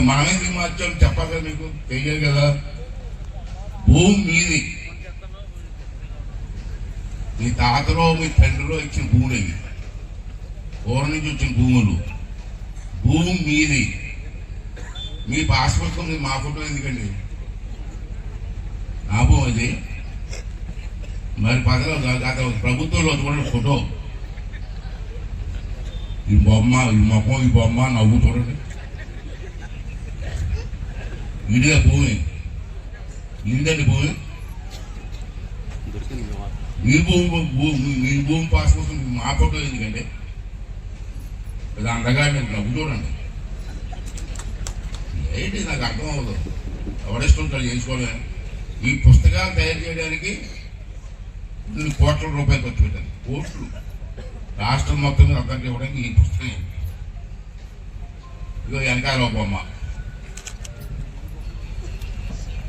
మనమేందుకు మార్చాం చెప్పాలి మీకు తెలియదు కదా. భూమి మీది, మీ తాతలో మీ తండ్రిలో ఇచ్చిన భూములు ఇవి, ఊర నుంచి వచ్చిన భూములు. భూమి మీది, మీ పాస్పోర్ట్ ఉంది, మా ఫోటో ఎందుకండి? నా భూమి అది. మరి గత ప్రభుత్వంలో చూడండి ఫోటో, ఈ బొమ్మ, ఈ మొఖం, ఈ బొమ్మ, నవ్వు చూడండి. ఇదే భూమి, ఇందండి భూమి. మీ భూమి పాస్పోర్ట్ మా ఫోటో ఎందుకండి? అది అందగా నవ్వు చూడండి. ఏంటి నాకు అర్థం అవ్వదు. ఎవరిస్తుంటారు చేసుకోవడం. ఈ పుస్తకాలు తయారు చేయడానికి కొన్ని కోట్ల రూపాయలు ఖర్చు పెట్టారు. కోట్లు రాష్ట్రం మొత్తం మీద అందరికీ ఇవ్వడానికి ఈ పుస్తకం. ఇదో వెనకాల ఒక బొమ్మ.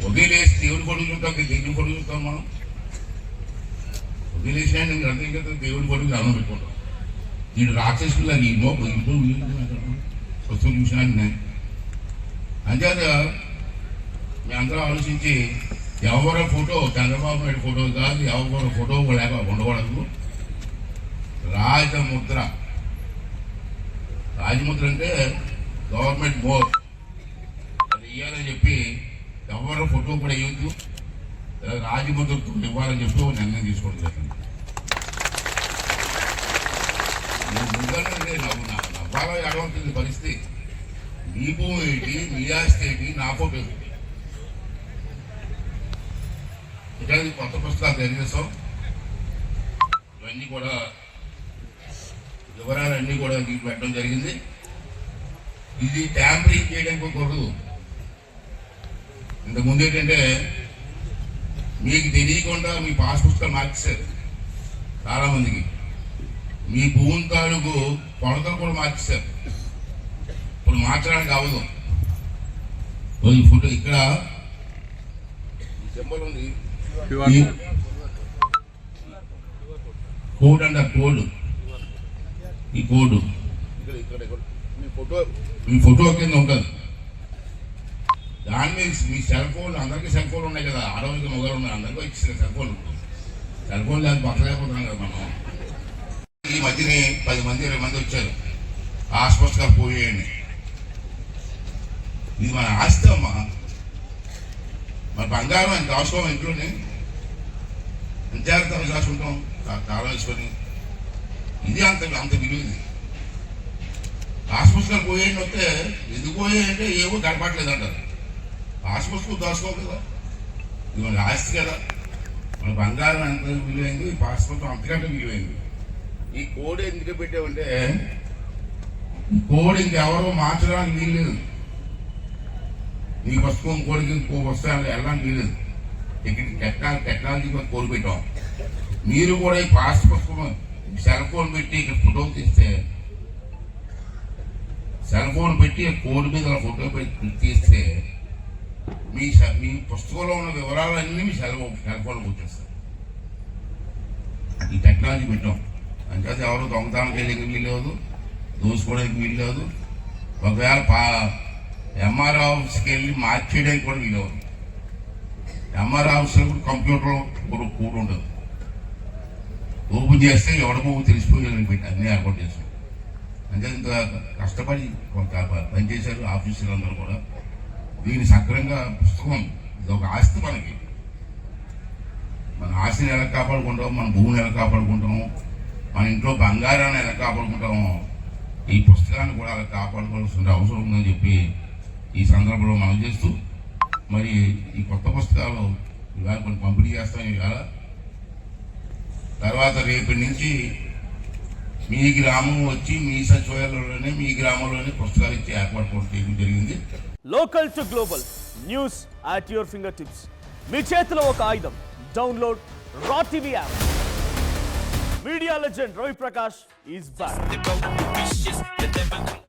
వదిలేసి దేవుడి కొడుకు చూస్తాం, దేవుడి కొడుకు చూస్తాం. మనం వదిలేసినా అర్థం కదా, దేవుడి కొడుకు అన్నం పెట్టుకుంటాం. వీడు రాక్షసులు ఈ పుస్తకం చూసినా అంచేత మీ అందరూ ఆలోచించి ఎవరో ఫోటో చంద్రబాబు నాయుడు ఫోటో కాదు, ఎవరో ఫోటో లేక ఉండకూడదు. రాజముద్ర అంటే గవర్నమెంట్ మోర్ అది ఇవ్వాలని చెప్పి ఎవరో ఫోటో కూడా ఇవ్వద్దు, రాజముద్రతో ఇవ్వాలని చెప్పి ఒక నిర్ణయం తీసుకోవడం జరిగింది. నవ్వాలో ఎడవుతుంది పరిస్థితి. నీ భూమి ఏంటి, నీ ఆస్తి ఏంటి, నా ఫోటో ఏంటి? ఇక్కడ కొత్త పుస్తకాలు తెలియజేస్తాం. ఇవన్నీ కూడా వివరాలన్నీ కూడా మీకు పెట్టడం జరిగింది. ఇది ట్యాంపరింగ్ చేయడానికి కూడదు. ఇంతకుముందు ఏంటంటే మీకు తెలియకుండా మీ పాస్ పుస్తకాలు మార్చేశారు చాలా మందికి. మీ భూమి తాలూకు కొలతలు కూడా మార్చేశారు. ఇప్పుడు మార్చడానికి అవ్వదు. ఈ ఫోటో ఇక్కడ సింబల్ ఉంది, కోడ్ అంటారు. కోడ్, ఈ కోడ్ మీ ఫోటో కింద ఉంటుంది. దాని మీద మీ సెల్ ఫోన్, అందరికీ సెల్ ఫోన్ ఉన్నాయి కదా, ఆడవాళ్ళకి మొదలు ఉన్నాయి, అందరికీ ఇచ్చిన సెల్ ఫోన్ ఉంటుంది. సెల్ ఫోన్ లేక పక్కలేకపోతున్నాం కదా మనం. ఈ మధ్యనే 10 మంది 20 మంది వచ్చారు, ఆస్పష్టంగా పోయేయండి. ఇది మన ఆస్తి అమ్మా. మన బంగారం ఎంత అవసరం ఇంట్లోనే జాగ్రత్తగా రాసుకుంటాం తాళం వేసుకొని. ఇది అంత విలువ. ఇది ఆస్పష్టంగా పోయేయండి వస్తే ఎందుకు పోయాయంటే ఏవో గడపట్లేదు అంటారు. పాస్పోర్ట్ దాచుకోవాలి కదా, ఇది మన ఆస్తి కదా. మన బంగారం ఎంత విలువైంది, ఈ పాస్పోర్ట్ అంతకంటే విలువైంది. ఈ కోడ్ ఎందుకు పెట్టామంటే ఈ కోడ్ ఇంకెవరో మార్చడానికి వీల్లేదు. ఈ పుస్తకం కోడికి ఇంకో పుస్తకాలు వెళ్ళడానికి వీల్లేదు. టెక్నాలజీ కోడ్ పెట్టాం. మీరు కూడా ఈ పాస్ పుస్తకం సెల్ ఫోన్ పెట్టి ఇక్కడ ఫోటో తీస్తే, సెల్ ఫోన్ పెట్టి కోడ్ మీద ఫోటో పెట్టి తీస్తే మీ పుస్తకంలో ఉన్న వివరాలన్నీ మీ సెల్ ఫోన్కి వచ్చేస్తాయి. ఈ టెక్నాలజీ పెట్టాం. అంచేత ఎవరు దొంగతనానికి వెళ్ళేకి వీల్లేదు, దోసుకోవడానికి వీల్లేదు. ఒకవేళ ఎంఆర్ ఆఫీస్కి వెళ్ళి మార్చేయడానికి కూడా వీలవదు. ఎంఆర్ ఆఫీస్లో కూడా కంప్యూటర్లో కూడా ఉండదు. ఓపెన్ చేస్తే ఎవడ పువ్వు తెలిసిపోయి పెట్టి అన్నీ ఏర్పాటు చేస్తాం. అంటే ఇంత కష్టపడి కొంత పనిచేశారు ఆఫీసులు అందరూ కూడా. దీన్ని సక్రమంగా పుస్తకం ఇది ఒక ఆస్తి. మనకి మన ఆస్తిని ఎలా కాపాడుకుంటాం, మన భూమిని ఎలా కాపాడుకుంటాము, మన ఇంట్లో బంగారాన్ని ఎలా కాపాడుకుంటామో ఈ పుస్తకాన్ని కూడా అలా కాపాడుకోవాల్సిన అవసరం ఉందని చెప్పి ఈ సందర్భంలో మనం చేస్తూ, మరి ఈ కొత్త పుస్తకాలు ఇవాళ కొన్ని పంపిణీ చేస్తాం. ఇవాళ తర్వాత రేపటి నుంచి మీ గ్రామం వచ్చి మీ సచివాలయంలోనే మీ గ్రామంలోనే పుస్తకాలు ఇచ్చి ఏర్పాటు చేయడం జరిగింది. Local to global news at your finger tips. మీ చేతిలో ఒక ఆయుధం. Download raw TV app. Media legend Ravi Prakash is back.